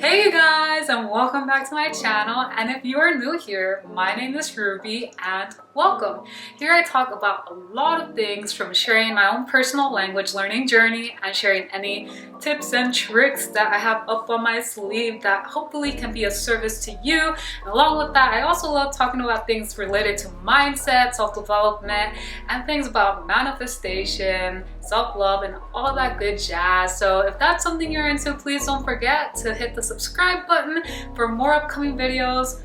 Hey you guys, and welcome back to my channel. And if you are new here, my name is Ruby and welcome. Here I talk about a lot of things, from sharing my own personal language learning journey and sharing any tips and tricks that I have up on my sleeve that hopefully can be of service to you. And along with that, I also love talking about things related to mindset, self-development, and things about manifestation, self-love, and all that good jazz. So if that's something you're into, please don't forget to hit the subscribe button for more upcoming videos,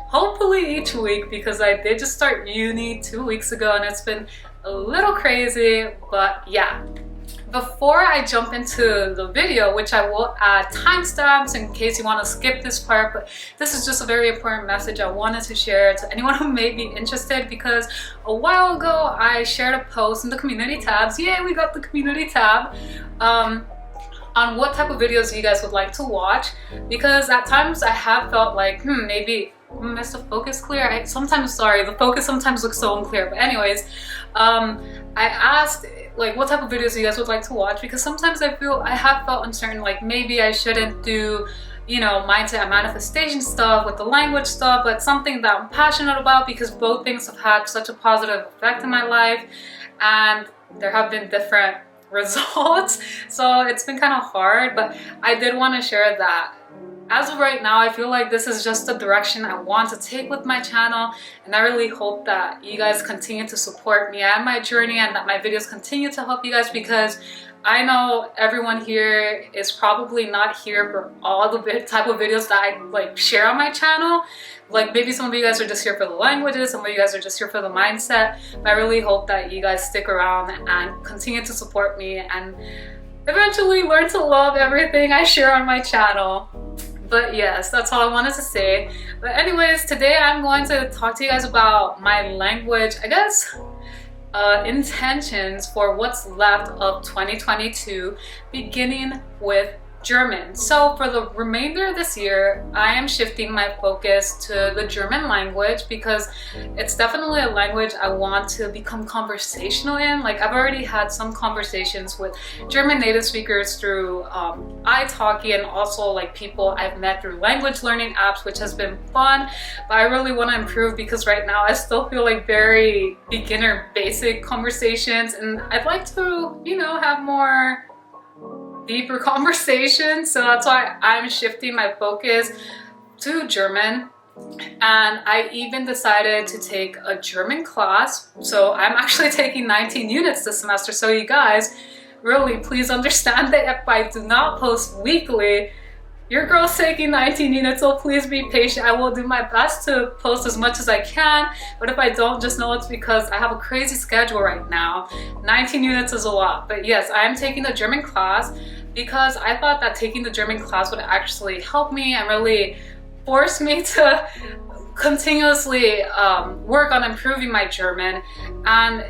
hopefully each week, because I did just start uni 2 weeks ago and it's been a little crazy. But yeah, before I jump into the video, which I will add timestamps in case you want to skip this part, but this is just a very important message I wanted to share to anyone who may be interested, because a while ago I shared a post in the community tabs. Yay, we got the community tab. On what type of videos you guys would like to watch, because at times I have felt like maybe is the focus clear? The focus sometimes looks so unclear. But anyways, I asked like what type of videos you guys would like to watch, because sometimes I have felt uncertain, like maybe I shouldn't do, you know, mindset and manifestation stuff with the language stuff, but something that I'm passionate about, because both things have had such a positive effect in my life and there have been different results. So it's been kind of hard, but I did want to share that as of right now, I feel like this is just the direction I want to take with my channel, and I really hope that you guys continue to support me and my journey, and that my videos continue to help you guys, because I know everyone here is probably not here for all the type of videos that I like share on my channel. Like maybe some of you guys are just here for the languages, some of you guys are just here for the mindset, but I really hope that you guys stick around and continue to support me and eventually learn to love everything I share on my channel. But yes, that's all I wanted to say. But anyways, today I'm going to talk to you guys about my language, I guess, intentions for what's left of 2022, beginning with German. So for the remainder of this year, I am shifting my focus to the German language, because it's definitely a language I want to become conversational in. Like I've already had some conversations with German native speakers through italki, and also like people I've met through language learning apps, which has been fun. But I really want to improve, because right now I still feel like very beginner basic conversations, and I'd like to, you know, have more deeper conversation. So that's why I'm shifting my focus to German. And I even decided to take a German class. So I'm actually taking 19 units this semester. So you guys, really please understand that if I do not post weekly, your girl's taking 19 units, so please be patient. I will do my best to post as much as I can, but if I don't, just know it's because I have a crazy schedule right now. 19 units is a lot. But yes, I am taking the German class because I thought that taking the German class would actually help me and really force me to continuously work on improving my German. And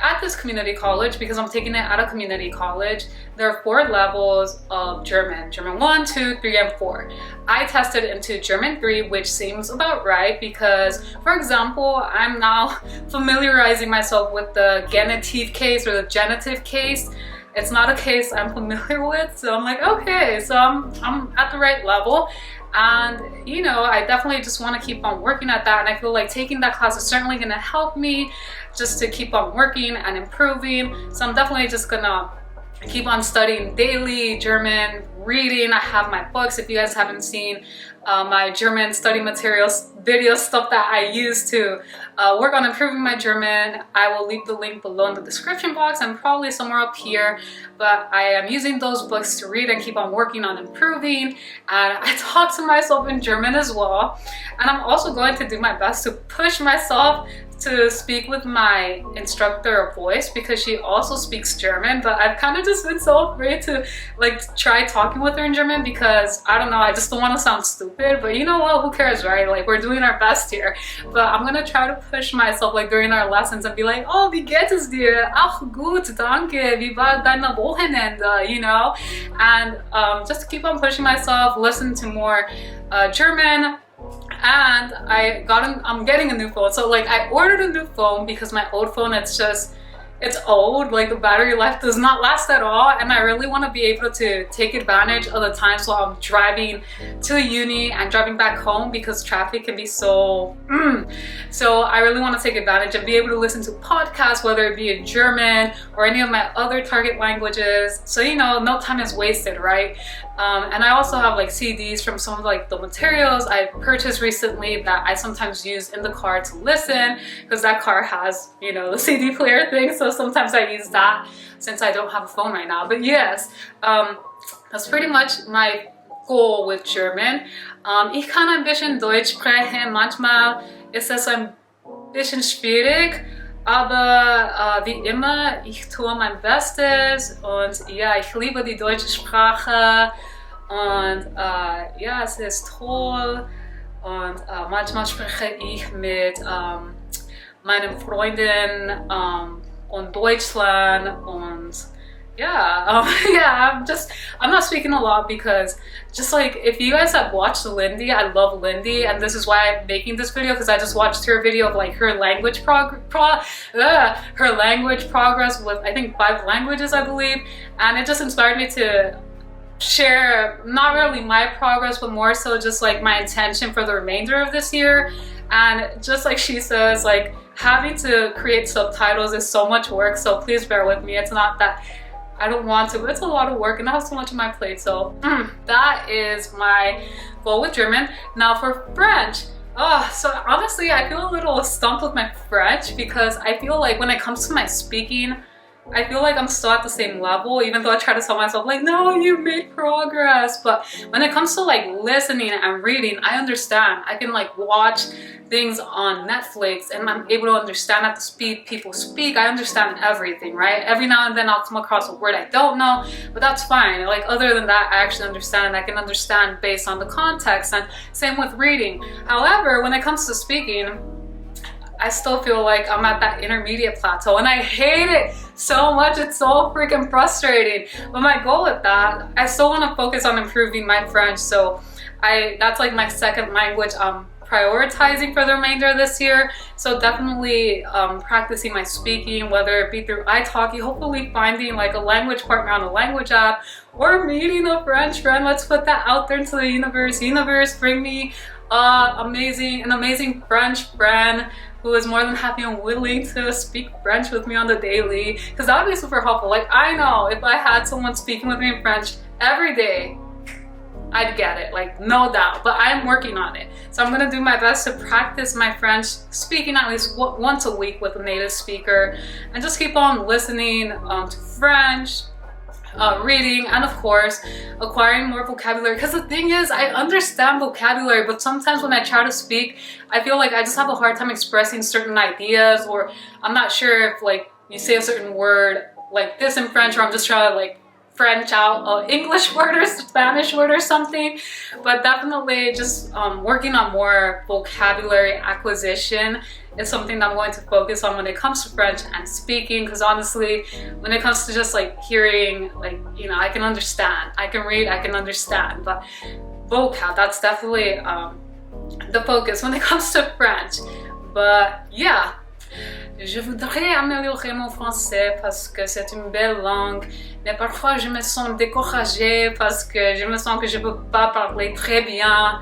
at this community college, because I'm taking it at a community college, there are 4 levels of German. German 1, 2, 3, and 4. I tested into German 3, which seems about right, because, for example, I'm now familiarizing myself with the genitive case or the genitive case. It's not a case I'm familiar with, so I'm like, okay, so I'm at the right level. And you know, I definitely just want to keep on working at that, and I feel like taking that class is certainly going to help me just to keep on working and improving. So I'm definitely just gonna keep on studying daily German, reading. I have my books. If you guys haven't seen my German study materials video stuff that I use to work on improving my German, I will leave the link below in the description box and probably somewhere up here. But I am using those books to read and keep on working on improving, and I talk to myself in German as well. And I'm also going to do my best to push myself to speak with my instructor of voice, because she also speaks German, but I've kind of just been so afraid to like try talking with her in German, because I don't know, I just don't want to sound stupid. But you know what, who cares, right? Like, we're doing our best here. But I'm gonna try to push myself like during our lessons and be like, oh, wie geht es dir? Ach gut, danke, wie war deine Wochenende, you know? And just to keep on pushing myself, listen to more German. And I'm getting a new phone. So like I ordered a new phone because my old phone, it's it's old, like the battery life does not last at all, and I really want to be able to take advantage of the times while I'm driving to uni and driving back home, because traffic can be so so I really want to take advantage and be able to listen to podcasts, whether it be in German or any of my other target languages, so you know, no time is wasted, right? And I also have like CDs from some of like the materials I purchased recently that I sometimes use in the car to listen, because that car has, you know, the CD player thing, so sometimes I use that since I don't have a phone right now. But yes, that's pretty much my goal with German. Ich kann ein bisschen Deutsch sprechen, manchmal ist es ein bisschen schwierig, aber wie immer, ich tue mein Bestes und ja, ich liebe die deutsche Sprache und ja, es ist toll und manchmal spreche ich mit meinen Freunden in Deutschland und yeah, yeah, I'm not speaking a lot because just like, if you guys have watched Lindy, I love Lindy, and this is why I'm making this video, because I just watched her video of like her language her language progress with, I think, 5 languages, I believe, and it just inspired me to share not really my progress, but more so just like my intention for the remainder of this year. And just like she says, like, having to create subtitles is so much work, so please bear with me. It's not that I don't want to, but it's a lot of work and I have so much on my plate. So that is my goal with German. Now for French, so honestly, I feel a little stumped with my French, because I feel like when it comes to my speaking, I feel like I'm still at the same level, even though I try to tell myself like, no, you made progress. But when it comes to like listening and reading, I understand. I can like watch things on Netflix and I'm able to understand at the speed people speak. I understand everything, right? Every now and then I'll come across a word I don't know, but that's fine. Like, other than that, I actually understand, and I can understand based on the context, and same with reading. However, when it comes to speaking, I still feel like I'm at that intermediate plateau, and I hate it so much. It's so freaking frustrating. But my goal with that, I still want to focus on improving my French. So that's like my second language I'm prioritizing for the remainder of this year. So definitely practicing my speaking, whether it be through italki, hopefully finding like a language partner on a language app, or meeting a French friend. Let's put that out there into the universe. Universe, bring me an amazing French friend who is more than happy and willing to speak French with me on the daily, because that would be super helpful. Like, I know if I had someone speaking with me in French every day, I'd get it, like, no doubt. But I'm working on it, so I'm gonna do my best to practice my French speaking at least once a week with a native speaker, and just keep on listening to French, reading, and of course acquiring more vocabulary. Because the thing is, I understand vocabulary, but sometimes when I try to speak, I feel like I just have a hard time expressing certain ideas, or I'm not sure if like you say a certain word like this in French, or I'm just trying to like French out an English word or Spanish word or something. But definitely just working on more vocabulary acquisition is something that I'm going to focus on when it comes to French and speaking, because honestly, when it comes to just like hearing, like, you know, I can understand, I can read, I can understand, but vocab, that's definitely the focus when it comes to French. But yeah, je voudrais améliorer mon français parce que c'est une belle langue, mais parfois je me sens découragée parce que je me sens que je peux pas parler très bien.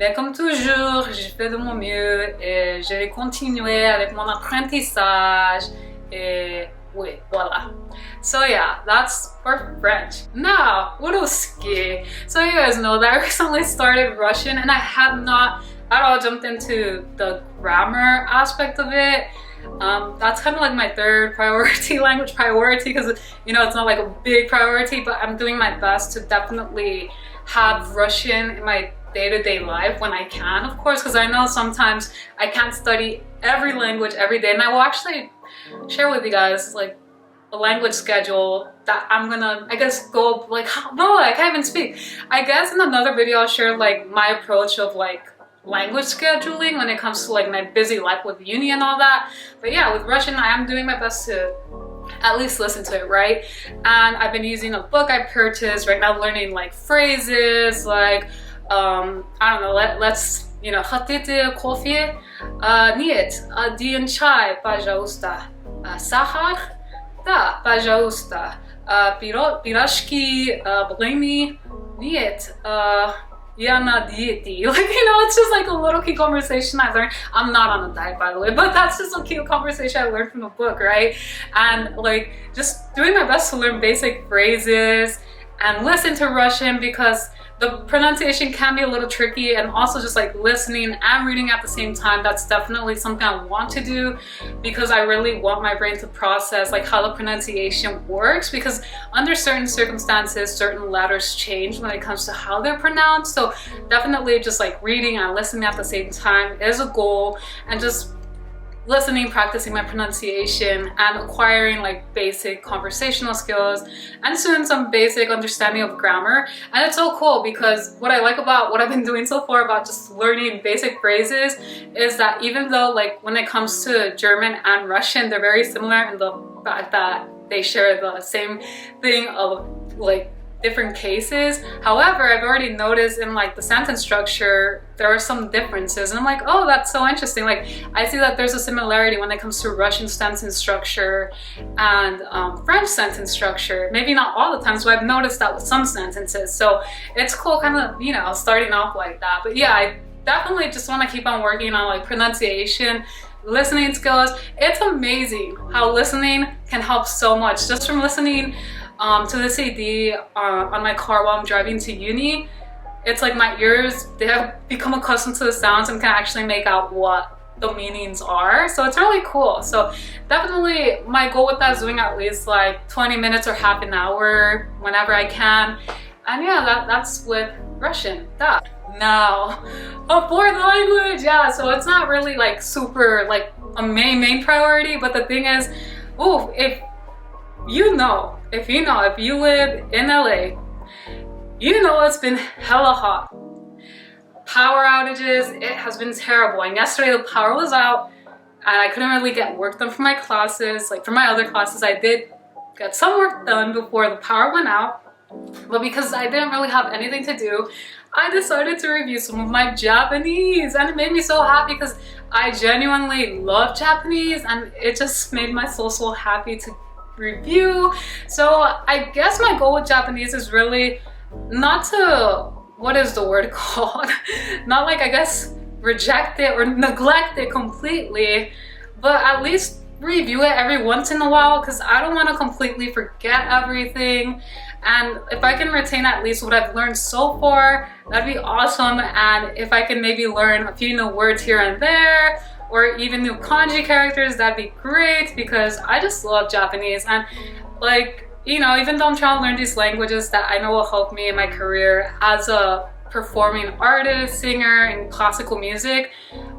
Mais comme toujours, je fais de mon mieux et je vais continuer avec mon apprentissage. Et oui, voilà. So yeah, that's for French. Now, ruski. So you guys know that I recently started Russian, and I have not at all jumped into the grammar aspect of it. That's kind of like my third priority, language priority, because, you know, it's not like a big priority, but I'm doing my best to definitely have Russian in my day-to-day life when I can, of course, because I know sometimes I can't study every language every day, and I will actually share with you guys like a language schedule that I'm gonna, I guess, go like, no, I can't even speak. I guess in another video I'll share like my approach of like language scheduling when it comes to like my busy life with uni and all that. But yeah, with Russian, I am doing my best to at least listen to it, right? And I've been using a book I purchased right now, learning like phrases like I don't know, let's, you know, хотите кофе? Нет, один чай, пожалуйста. Сахар? Да, пожалуйста. Пирожки, блины, нет. Я на диете. Like, you know, it's just like a little cute conversation I learned. I'm not on a diet, by the way, but that's just a cute conversation I learned from the book, right? And like, just doing my best to learn basic phrases and listen to Russian, because the pronunciation can be a little tricky, and also just like listening and reading at the same time, that's definitely something I want to do, because I really want my brain to process like how the pronunciation works, because under certain circumstances certain letters change when it comes to how they're pronounced. So definitely just like reading and listening at the same time is a goal, and just listening, practicing my pronunciation, and acquiring like basic conversational skills, and soon some basic understanding of grammar. And it's so cool, because what I like about what I've been doing so far about just learning basic phrases is that even though like when it comes to German and Russian, they're very similar in the fact that they share the same thing of like different cases. However, I've already noticed in like the sentence structure there are some differences, and I'm like, oh, that's so interesting. Like, I see that there's a similarity when it comes to Russian sentence structure and French sentence structure. Maybe not all the times, but I've noticed that with some sentences. So it's cool, kind of, you know, starting off like that. But yeah, I definitely just want to keep on working on like pronunciation, listening skills. It's amazing how listening can help so much. Just from listening to the CD on my car while I'm driving to uni, it's like my ears, they have become accustomed to the sounds and can actually make out what the meanings are. So it's really cool. So definitely my goal with that is doing at least like 20 minutes or half an hour whenever I can. And yeah, that's with Russian. That. Now, a fourth language, yeah, so it's not really like super like a main priority, but the thing is, ooh, if you live in LA, you know it's been hella hot. Power outages, it has been terrible. And yesterday the power was out and I couldn't really get work done for my classes. Like for my other classes, I did get some work done before the power went out. But because I didn't really have anything to do, I decided to review some of my Japanese, and it made me so happy because I genuinely love Japanese, and it just made my soul so happy to review. So I guess my goal with Japanese is really not to, what is the word called? Not like, I guess, reject it or neglect it completely, but at least review it every once in a while, because I don't want to completely forget everything. And if I can retain at least what I've learned so far, that'd be awesome. And if I can maybe learn a few new words here and there, or even new kanji characters, that'd be great, because I just love Japanese. And like, you know, even though I'm trying to learn these languages that I know will help me in my career as a performing artist, singer in classical music,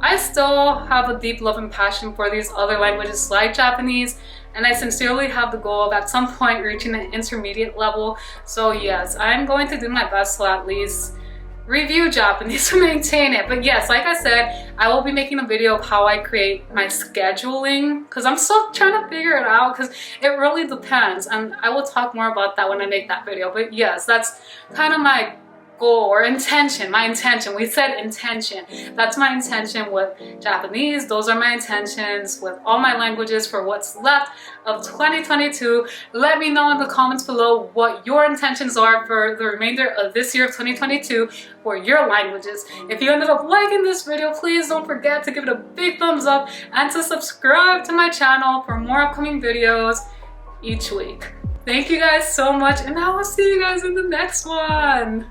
I still have a deep love and passion for these other languages like Japanese, and I sincerely have the goal of at some point reaching an intermediate level. So yes, I'm going to do my best to at least review Japanese to maintain it. But yes, like I said, I will be making a video of how I create my scheduling, because I'm still trying to figure it out, because it really depends, and I will talk more about that when I make that video. But yes, that's kind of my goal or intention. We said intention. That's my intention with Japanese. Those are my intentions with all my languages for what's left of 2022. Let me know in the comments below what your intentions are for the remainder of this year of 2022 for your languages. If you ended up liking this video, please don't forget to give it a big thumbs up and to subscribe to my channel for more upcoming videos each week. Thank you guys so much, and I will see you guys in the next one.